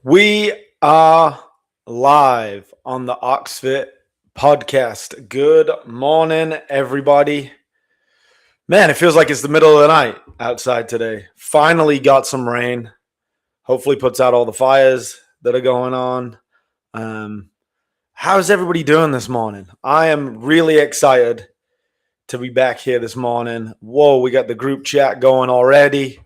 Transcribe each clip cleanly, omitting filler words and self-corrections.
We are live on the Oxford podcast. Good morning, everybody. Man, it feels like it's the middle of the night outside today. Finally got some rain. Hopefully, puts out all the fires that are going on. Um, how's everybody doing this morning? I am really excited to be back here this morning. Whoa, we got the group chat going already.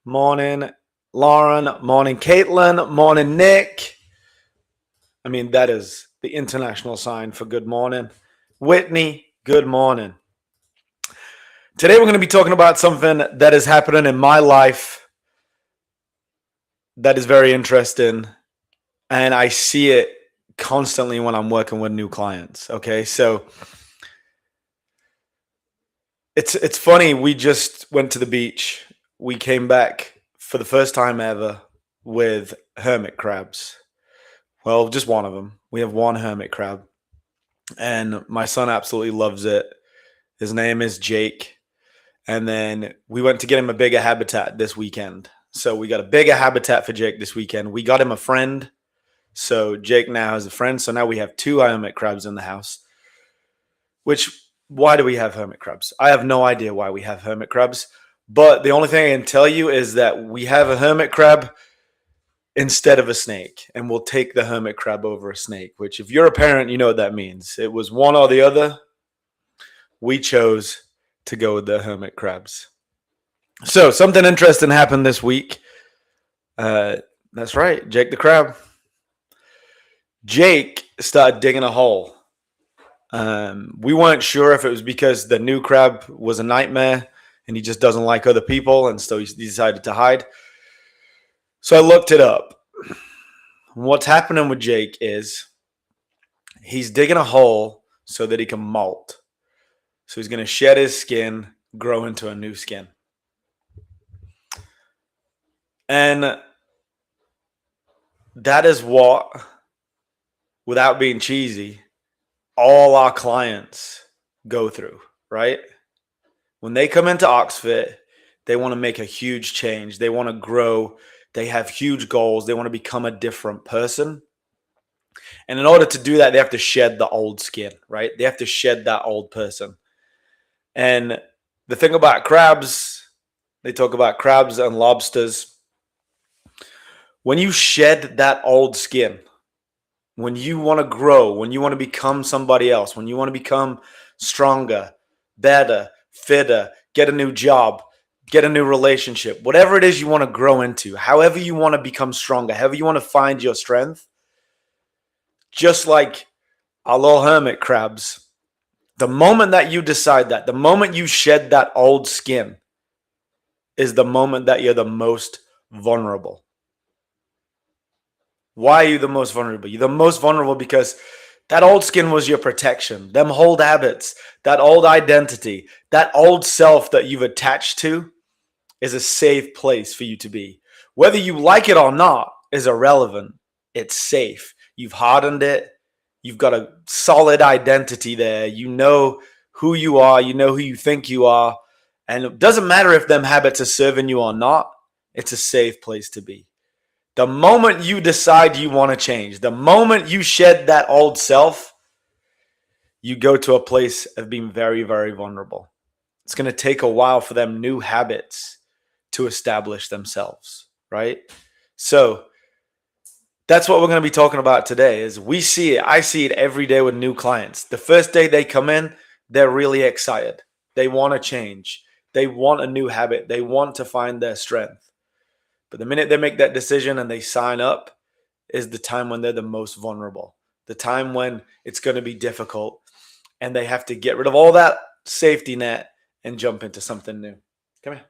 Morning, Lauren. Morning, Caitlin. Morning, Nick. I mean, that is the international sign for good morning. Whitney, good morning. Today, we're going to be talking about something that is happening in my life that is very interesting. And I see it constantly when I'm working with new clients. Okay. So it's funny. We just went to the beach. We came back for the first time ever with hermit crabs. Well, just one of them. We have one hermit crab, and my son absolutely loves it. His name is Jake. And then we went to get him a bigger habitat this weekend. So we got a bigger habitat for Jake this weekend. We got him a friend. So Jake now has a friend. So now we have two hermit crabs in the house. Why do we have hermit crabs? I have no idea why we have hermit crabs. But the only thing I can tell you is that we have a hermit crab instead of a snake, and we'll take the hermit crab over a snake, which if you're a parent, you know what that means. It was one or the other. We chose to go with the hermit crabs. So something interesting happened this week. That's right, Jake the crab. Jake started digging a hole. We weren't sure if it was because the new crab was a nightmare and he just doesn't like other people, and so he decided to hide. So I looked it up. What's happening with Jake is he's digging a hole so that he can molt. So he's going to shed his skin, grow into a new skin. And that is what, without being cheesy, all our clients go through, right? When they come into Oxford, they want to make a huge change. They want to grow. They have huge goals. They want to become a different person. And in order to do that, they have to shed the old skin, right? They have to shed that old person. And the thing about crabs, they talk about crabs and lobsters. When you shed that old skin, when you want to grow, when you want to become somebody else, when you want to become stronger, better, fitter, get a new job, get a new relationship, whatever it is you want to grow into, however you want to become stronger, however you want to find your strength, just like our little hermit crabs, the moment that you decide that, the moment you shed that old skin is the moment that you're the most vulnerable. Why are you the most vulnerable? You're the most vulnerable because that old skin was your protection. Them old habits, that old identity, that old self that you've attached to is a safe place for you to be. Whether you like it or not is irrelevant. It's safe. You've hardened it. You've got a solid identity there. You know who you are. You know who you think you are. And it doesn't matter if them habits are serving you or not. It's a safe place to be. The moment you decide you want to change, the moment you shed that old self, you go to a place of being very, very vulnerable. It's going to take a while for them new habits to establish themselves, right? So that's what we're going to be talking about today is we see it. I see it every day with new clients. The first day they come in, they're really excited. They want to change. They want a new habit. They want to find their strength. But the minute they make that decision and they sign up is the time when they're the most vulnerable, the time when it's going to be difficult and they have to get rid of all that safety net and jump into something new. Come here.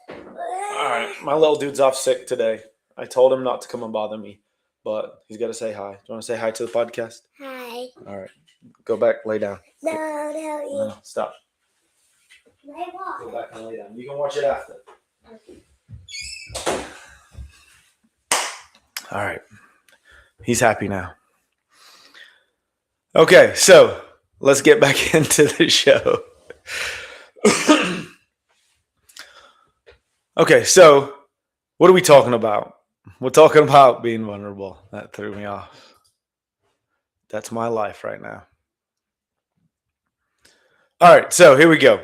All right. My little dude's off sick today. I told him not to come and bother me, but he's got to say hi. Do you want to say hi to the podcast? Hi. All right. Go back, lay down. No, Stop. Go back and lay down. You can watch it after. All right. He's happy now. Okay, so let's get back into the show. Okay, so What are we talking about? We're talking about being vulnerable. That threw me off. That's my life right now. All right, so here we go.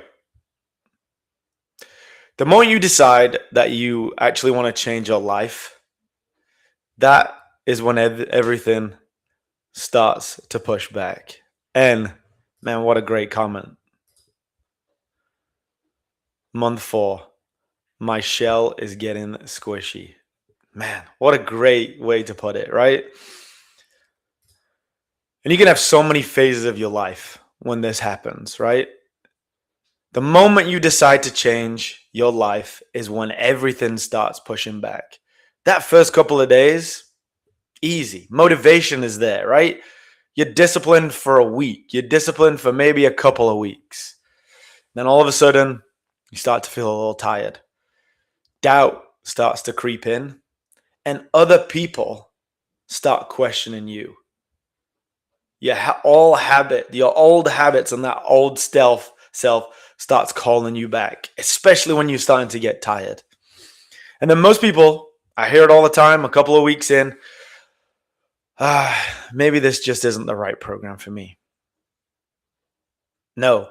The moment you decide that you actually want to change your life, that is when everything starts to push back. And man, what a great comment. Month 4, my shell is getting squishy. Man, what a great way to put it, right? And you can have so many phases of your life when this happens, right? The moment you decide to change your life is when everything starts pushing back. That first couple of days, easy. Motivation is there, right? You're disciplined for a week. You're disciplined for maybe a couple of weeks. Then all of a sudden, you start to feel a little tired. Doubt starts to creep in, and other people start questioning you. Your old habits, and that old self starts calling you back, especially when you're starting to get tired. And then most people, I hear it all the time, a couple of weeks in, maybe this just isn't the right program for me. No,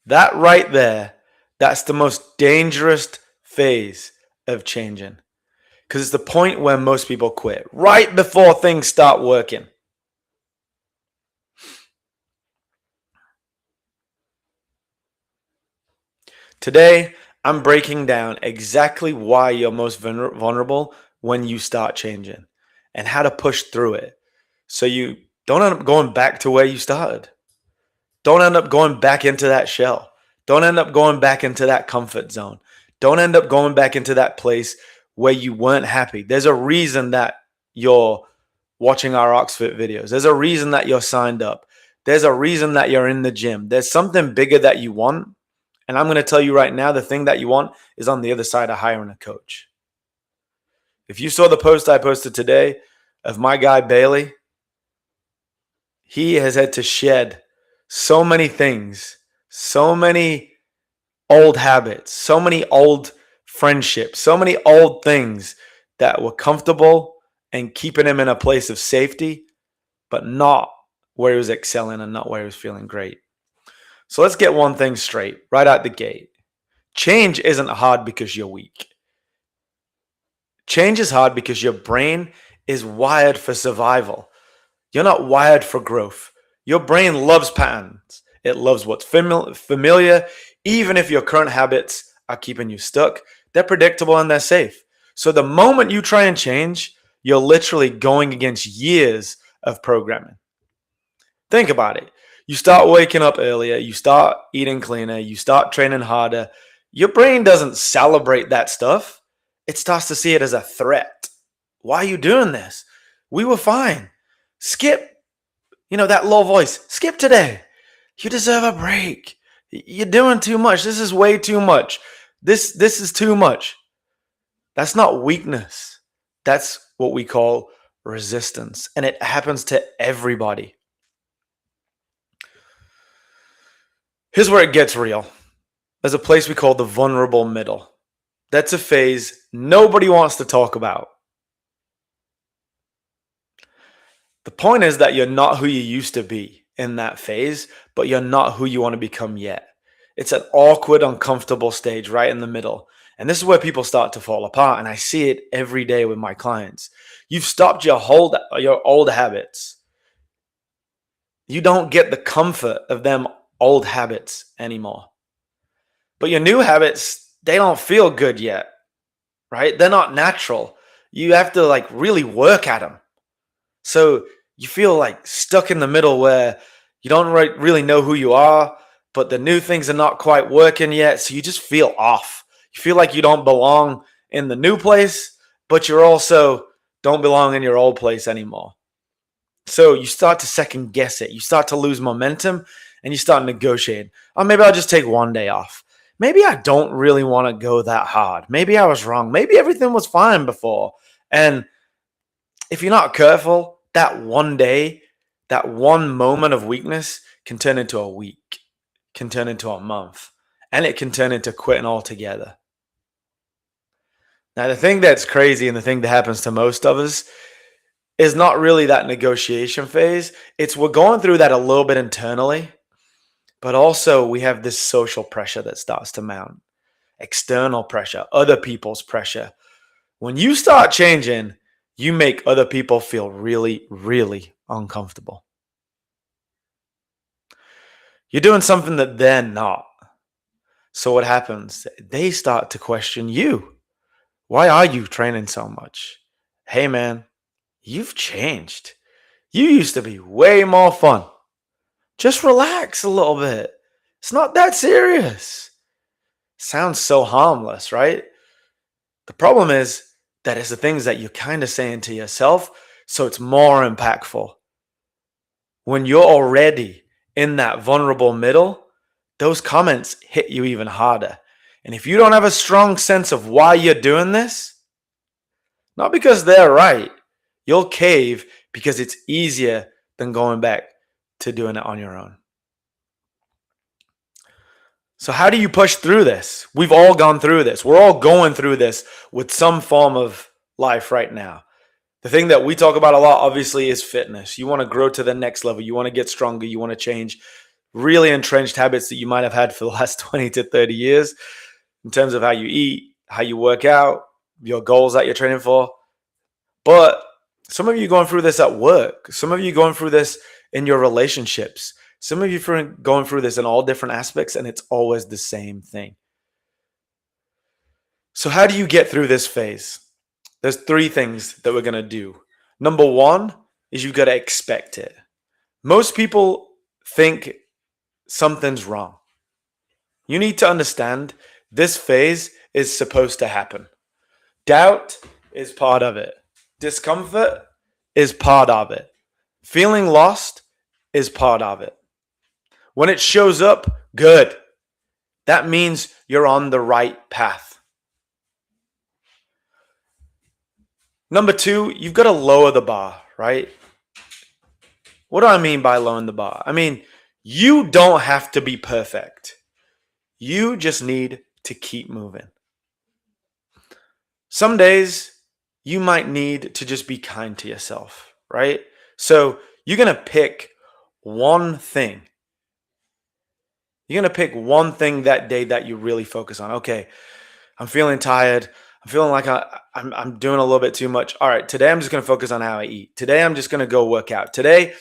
that right there, that's the most dangerous phase of changing. Because it's the point where most people quit, right before things start working. Today, I'm breaking down exactly why you're most vulnerable when you start changing and how to push through it so you don't end up going back to where you started. Don't end up going back into that shell. Don't end up going back into that comfort zone. Don't end up going back into that place where you weren't happy. There's a reason that you're watching our Oxford videos. There's a reason that you're signed up. There's a reason that you're in the gym. There's something bigger that you want. And I'm going to tell you right now, the thing that you want is on the other side of hiring a coach. If you saw the post I posted today of my guy Bailey, he has had to shed so many things, so many old habits, so many old friendships, so many old things that were comfortable and keeping him in a place of safety, but not where he was excelling and not where he was feeling great. So let's get one thing straight right out the gate. Change isn't hard because you're weak. Change is hard because your brain is wired for survival. You're not wired for growth. Your brain loves patterns. It loves what's familiar. Even if your current habits are keeping you stuck, they're predictable and they're safe. So the moment you try and change, you're literally going against years of programming. Think about it. You start waking up earlier, you start eating cleaner, you start training harder. Your brain doesn't celebrate that stuff. It starts to see it as a threat. Why are you doing this? We were fine. Skip. That low voice. Skip today. You deserve a break. You're doing too much. This is way too much. This is too much. That's not weakness. That's what we call resistance. And it happens to everybody. Here's where it gets real. There's a place we call the vulnerable middle. That's a phase nobody wants to talk about. The point is that you're not who you used to be in that phase, but you're not who you want to become yet. It's an awkward, uncomfortable stage right in the middle. And this is where people start to fall apart. And I see it every day with my clients. You've stopped your old habits. You don't get the comfort of them old habits anymore. But your new habits, they don't feel good yet, right? They're not natural. You have to really work at them. So you feel stuck in the middle where you don't really know who you are, but the new things are not quite working yet. So you just feel off. You feel like you don't belong in the new place, but you also don't belong in your old place anymore. So you start to second guess it. You start to lose momentum and you start negotiating. Oh, maybe I'll just take one day off. Maybe I don't really want to go that hard. Maybe I was wrong. Maybe everything was fine before. And if you're not careful, that one day, that one moment of weakness can turn into a week, can turn into a month, and it can turn into quitting altogether. Now, the thing that's crazy and the thing that happens to most of us is not really that negotiation phase. It's we're going through that a little bit internally, but also we have this social pressure that starts to mount, external pressure, other people's pressure. When you start changing, you make other people feel really, really uncomfortable. You're doing something that they're not. So what happens? They start to question you. Why are you training so much? Hey man, you've changed. You used to be way more fun. Just relax a little bit. It's not that serious. Sounds so harmless, right? The problem is that it's the things that you're kind of saying to yourself, so it's more impactful. When you're already in that vulnerable middle, those comments hit you even harder. And if you don't have a strong sense of why you're doing this, not because they're right, you'll cave because it's easier than going back to doing it on your own. So, how do you push through this? We've all gone through this. We're all going through this with some form of life right now. The thing that we talk about a lot, obviously, is fitness. You want to grow to the next level. You want to get stronger. You want to change really entrenched habits that you might have had for the last 20 to 30 years in terms of how you eat, how you work out, your goals that you're training for. But some of you going through this at work. Some of you going through this in your relationships. Some of you going through this in all different aspects, and it's always the same thing. So how do you get through this phase? There's 3 things that we're going to do. Number 1 is you've got to expect it. Most people think something's wrong. You need to understand this phase is supposed to happen. Doubt is part of it. Discomfort is part of it. Feeling lost is part of it. When it shows up, good. That means you're on the right path. Number 2, you've got to lower the bar, right? What do I mean by lowering the bar? I mean, you don't have to be perfect. You just need to keep moving. Some days you might need to just be kind to yourself, right? So you're going to pick one thing. You're going to pick one thing that day that you really focus on. Okay, I'm feeling tired. I'm feeling like I'm doing a little bit too much. All right, today I'm just going to focus on how I eat. Today I'm just going to go work out. Today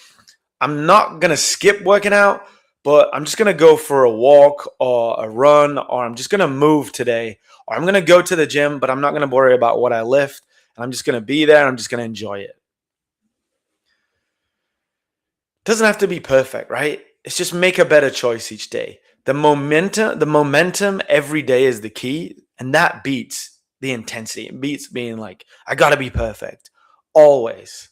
I'm not going to skip working out, but I'm just going to go for a walk or a run, or I'm just going to move today, or I'm going to go to the gym, but I'm not going to worry about what I lift. And I'm just going to be there and I'm just going to enjoy it. Doesn't have to be perfect, right? It's just make a better choice each day. The momentum every day is the key, and that beats the intensity. It beats being like, I got to be perfect always.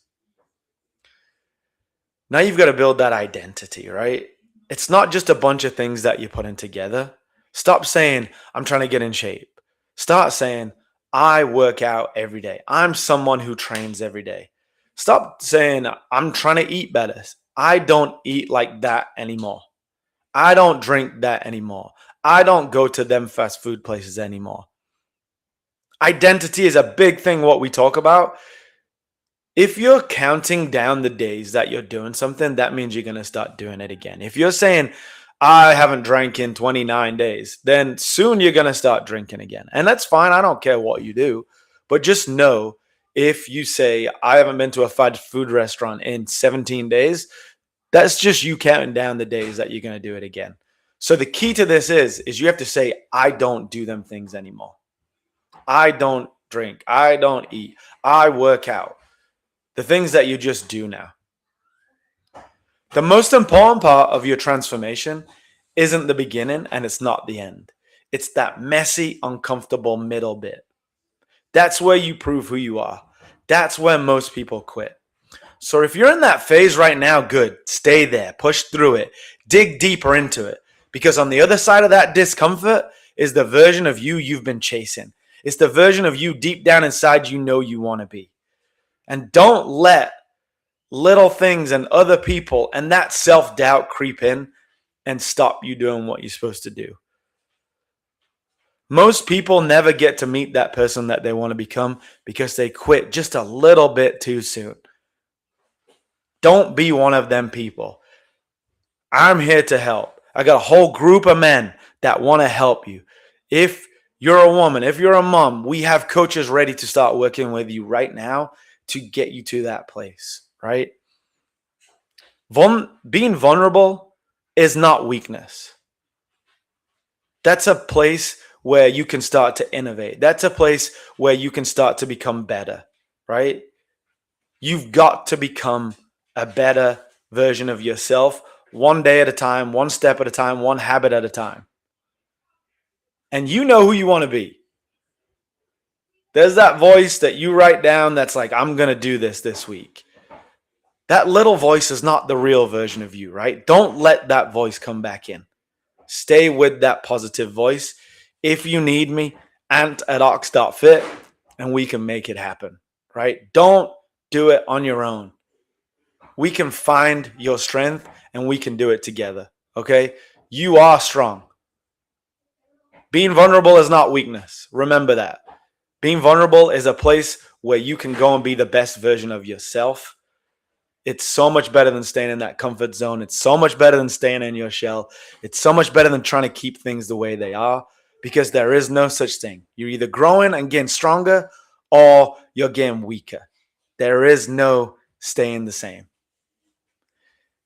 Now you've got to build that identity, right? It's not just a bunch of things that you're putting together. Stop saying, I'm trying to get in shape. Start saying, I work out every day. I'm someone who trains every day. Stop saying, I'm trying to eat better. I don't eat like that anymore. I don't drink that anymore. I don't go to them fast food places anymore. Identity is a big thing, what we talk about. If you're counting down the days that you're doing something, that means you're going to start doing it again. If you're saying, I haven't drank in 29 days, then soon you're going to start drinking again. And that's fine. I don't care what you do. But just know, if you say, I haven't been to a fast food restaurant in 17 days, that's just you counting down the days that you're going to do it again. So the key to this is you have to say, I don't do them things anymore. I don't drink. I don't eat. I work out. The things that you just do now. The most important part of your transformation isn't the beginning and it's not the end. It's that messy, uncomfortable middle bit. That's where you prove who you are. That's where most people quit. So if you're in that phase right now, good. Stay there. Push through it. Dig deeper into it. Because on the other side of that discomfort is the version of you you've been chasing. It's the version of you deep down inside you know you want to be. And don't let little things and other people and that self-doubt creep in and stop you doing what you're supposed to do. Most people never get to meet that person that they want to become because they quit just a little bit too soon. Don't be one of them people. I'm here to help. I got a whole group of men that want to help you. If you're a woman, if you're a mom, we have coaches ready to start working with you right now to get you to that place, right? Being vulnerable is not weakness. That's a place where you can start to innovate. That's a place where you can start to become better, right? You've got to become a better version of yourself one day at a time, one step at a time, one habit at a time. And you know who you want to be. There's that voice that you write down that's like, I'm going to do this week. That little voice is not the real version of you, right? Don't let that voice come back in. Stay with that positive voice. If you need me, ant@ox.fit, and we can make it happen, right? Don't do it on your own. We can find your strength and we can do it together, okay? You are strong. Being vulnerable is not weakness. Remember that. Being vulnerable is a place where you can go and be the best version of yourself. It's so much better than staying in that comfort zone. It's so much better than staying in your shell. It's so much better than trying to keep things the way they are, because there is no such thing. You're either growing and getting stronger or you're getting weaker. There is no staying the same.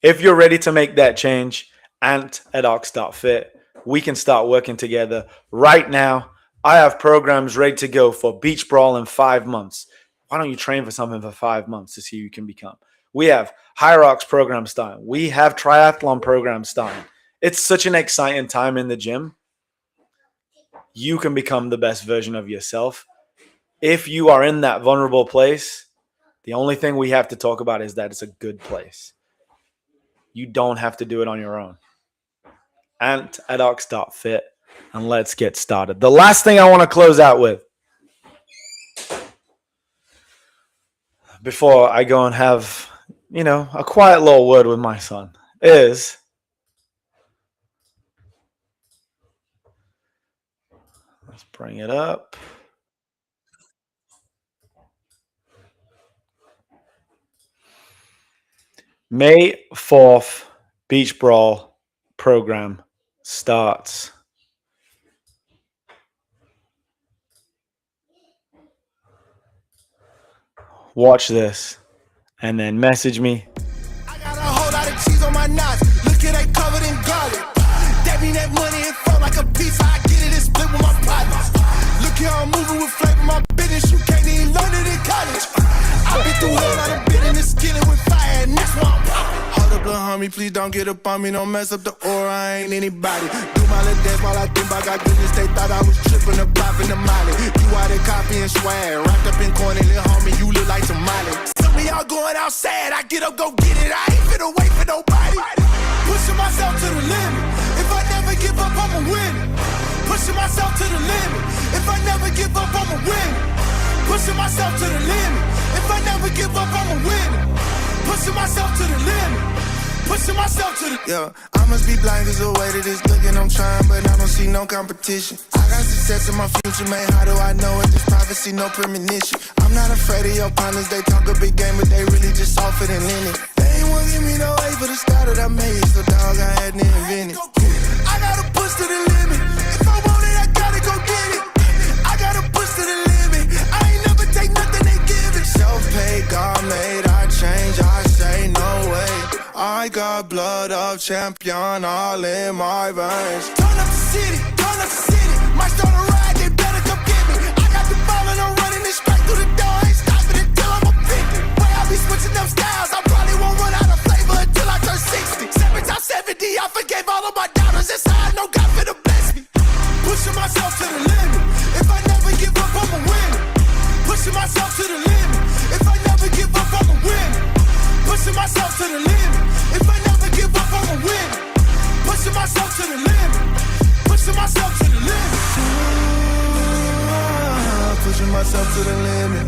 If you're ready to make that change, ant@ox.fit, we can start working together right now. I have programs ready to go for Beach Brawl in 5 months. Why don't you train for something for 5 months to see who you can become? We have High Rocks program starting. We have triathlon programs starting. It's such an exciting time in the gym. You can become the best version of yourself. If you are in that vulnerable place, the only thing we have to talk about is that it's a good place. You don't have to do it on your own. ant@ox.fit, and let's get started. The last thing I want to close out with before I go and have, a quiet little word with my son is let's bring it up. May 4th, Beach Brawl program starts. Watch this and then message me. I got a whole lot of cheese on my nuts. Look at that covered in garlic. That mean that money it felt like a pizza. I get it and split with my partners. Look here, I'm moving with flavor. My business, you can't even learn it in college. I've been through hell, I've been in the skillet with fire, and that's why I'm popping. Hold up, little homie, please don't get up on me. Don't mess up the aura, I ain't anybody. Do my little dance while I think about goodness. They thought I was tripping up, popping the molly. You out there copying swag. Wrapped up in corny, little homie, you look like Somali. Some of y'all going outside, I get up, go get it. I ain't finna wait for nobody. Pushing myself to the limit. If I never give up, I'ma win it. Pushing myself to the limit. If I never give up, I'ma win it. Pushing myself to the limit. If I never give up, I'ma win it. Pushing myself to the limit. Pushing myself to the... Yeah, I must be blind cause the way that it's looking, I'm trying, but I don't see no competition. I got success in my future, man, how do I know it? This prophecy, no premonition. I'm not afraid of your partners, they talk a big game, but they really just softer than linen. They ain't wanna give me no A for the start that I made, so dog, I had to invent it. I gotta push to the limit. If I want it, I gotta go get it. I gotta push to the limit. I ain't never take nothing they give it. Self-paid, God made, I change, I say no way. I got blood of champion all in my veins. Turn up the city, turn up the city. Might start a ride, they better come get me. I got the ball and I'm running it straight through the door. Ain't stopping until I'm a 50. Way I be switching up styles, I probably won't run out of flavor until I turn 60. 7 times 70, I forgave all of my doubters. That's how I know God finna bless me. Pushing myself to the limit. If I never give up, I'ma win it. Pushing myself to the limit. If I never give up, I'ma win it. Pushing myself to the limit. If I never give up, I'ma win it. Pushing myself to the limit. Pushing myself to the limit. Pushing myself to the limit.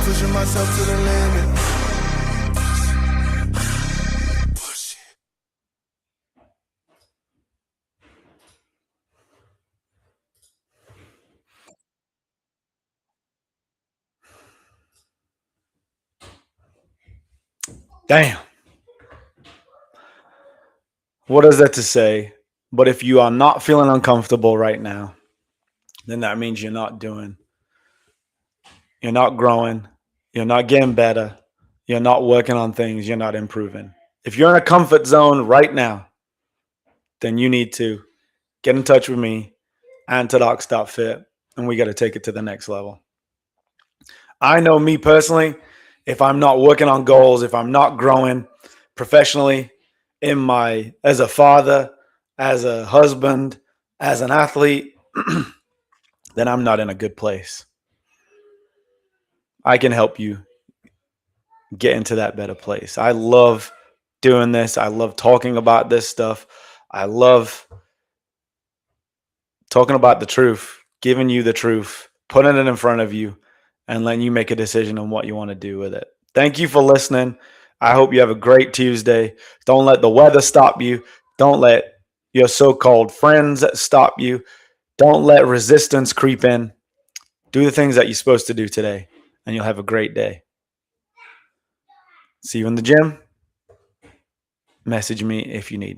Pushing myself myself to the limit. Damn. What is that to say? But if you are not feeling uncomfortable right now, then that means you're not growing, you're not getting better, you're not working on things, you're not improving. If you're in a comfort zone right now, then you need to get in touch with me and Fit, and we got to take it to the next level. I know me personally, if I'm not working on goals, if I'm not growing professionally as a father, as a husband, as an athlete, then I'm not in a good place. I can help you get into that better place. I love doing this. I love talking about this stuff. I love talking about the truth, giving you the truth, putting it in front of you, and letting you make a decision on what you want to do with it. Thank you for listening. I hope you have a great Tuesday. Don't let the weather stop you. Don't let your so-called friends stop you. Don't let resistance creep in. Do the things that you're supposed to do today, and you'll have a great day. See you in the gym. Message me if you need me.